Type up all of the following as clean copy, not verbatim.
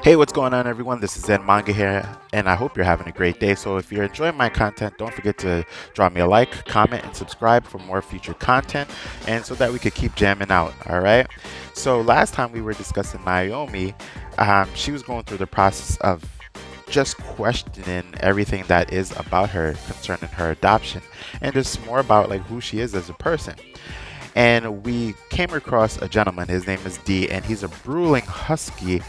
Hey, what's going on, everyone? This is Zen Manga here, and I hope you're having a great day. So if you're enjoying my content, don't forget to drop me a like, comment, and subscribe for more future content, and so that we could keep jamming out, all right? So last time we were discussing Naomi, she was going through the process of just questioning everything that is about her concerning her adoption, and just more about like who she is as a person. And we came across a gentleman. His name is D, and he's a grueling husky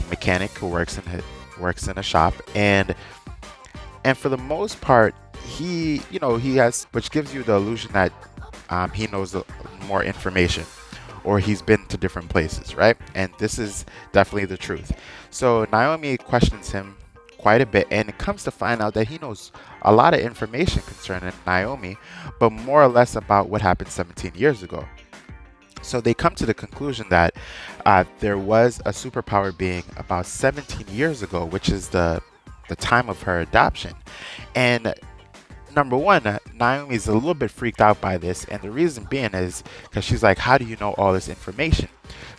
mechanic who works in a shop. And for the most part, he has, which gives you the illusion that he knows more information, or he's been to different places, right? And this is definitely the truth. So Naomi questions him quite a bit, and it comes to find out that he knows a lot of information concerning Naomi, but more or less about what happened 17 years ago. So they come to the conclusion that there was a superpower being about 17 years ago, which is the time of her adoption. And number one, Naomi's a little bit freaked out by this, and the reason being is because she's like, how do you know all this information?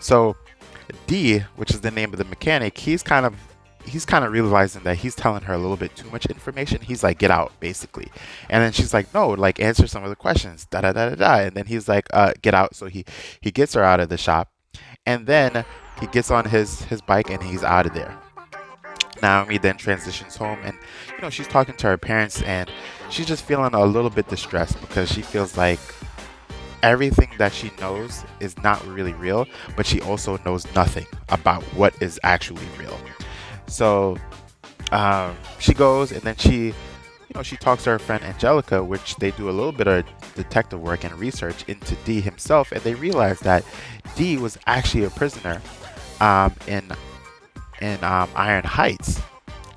So D, which is the name of the mechanic, he's kind of realizing that he's telling her a little bit too much information. He's like, get out, basically. And then she's like, no, like answer some of the questions, da da da da da. And then he's like, get out. So he gets her out of the shop, and then he gets on his bike and he's out of there. Naomi then transitions home, and she's talking to her parents, and she's just feeling a little bit distressed because she feels like everything that she knows is not really real, but she also knows nothing about what is actually real. So she goes, and then she talks to her friend Angelica, which they do a little bit of detective work and research into D himself, and they realize that D was actually a prisoner in Iron Heights,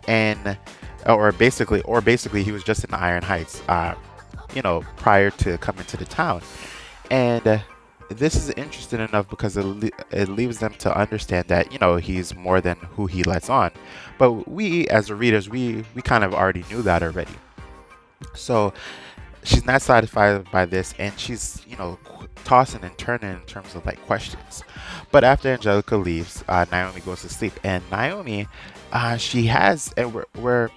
and or basically he was just in Iron Heights, prior to coming to the town. And this is interesting enough because it leaves them to understand that he's more than who he lets on. But we, as the readers, we kind of already knew that already. So she's not satisfied by this, and she's tossing and turning in terms of like questions. But after Angelica leaves, Naomi goes to sleep, and Naomi, she has, and we're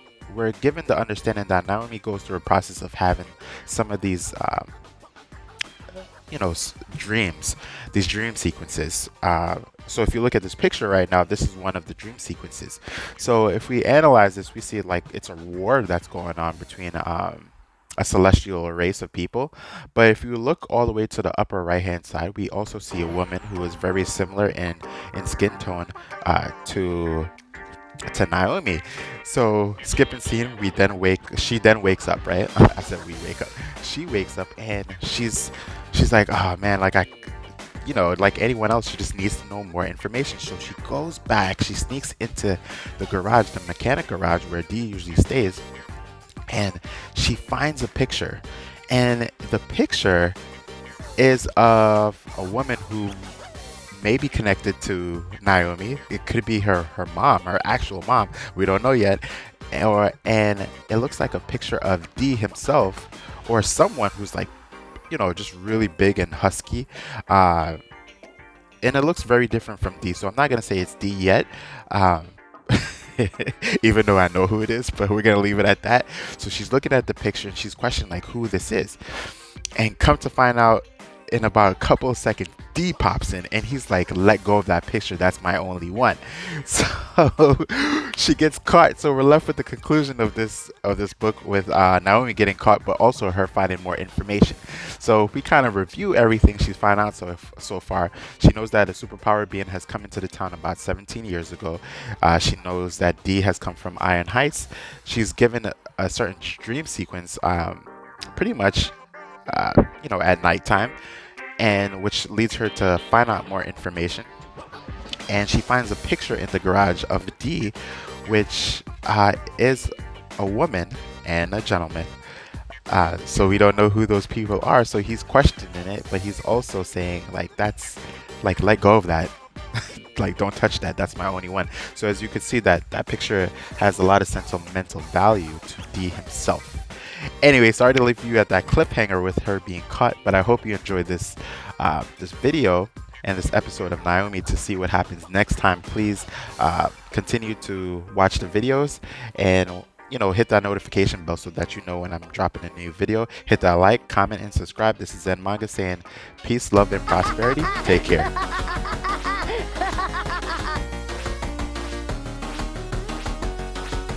given the understanding that Naomi goes through a process of having some of these dreams, these dream sequences. So if you look at this picture right now, this is one of the dream sequences. So if we analyze this, we see like it's a war that's going on between a celestial race of people. But if you look all the way to the upper right hand side, we also see a woman who is very similar in skin tone to Naomi. So skipping scene, she then wakes up, right? I said we wake up. She wakes up, and she's like, oh man, like like anyone else, she just needs to know more information. So she goes back, she sneaks into the garage, the mechanic garage where D usually stays, and she finds a picture. And the picture is of a woman who may be connected to Naomi. It could be her mom, her actual mom. We don't know yet. And it looks like a picture of D himself, or someone who's like, just really big and husky. And it looks very different from D. So I'm not gonna say it's D yet. Even though I know who it is, but we're gonna leave it at that. So she's looking at the picture and she's questioning like who this is, and come to find out, in about a couple of seconds, D pops in, and he's like, let go of that picture, that's my only one. So she gets caught. So we're left with the conclusion of this book with Naomi getting caught, but also her finding more information. So if we kind of review everything she's found out so far, she knows that a superpower being has come into the town about 17 years ago. She knows that D has come from Iron Heights. She's given a certain dream sequence, pretty much at nighttime, and which leads her to find out more information. And she finds a picture in the garage of D, which is a woman and a gentleman. So we don't know who those people are. So he's questioning it, but he's also saying like, that's like, let go of that. Like, don't touch that, that's my only one. So as you can see, that picture has a lot of sentimental value to D himself. Anyway, sorry to leave you at that cliffhanger with her being caught, but I hope you enjoyed this video. and this episode of Naomi to see what happens next time, please continue to watch the videos and hit that notification bell so that you know when I'm dropping a new video. Hit that like, comment, and subscribe. This is Zen Manga saying peace, love, and prosperity. Take care.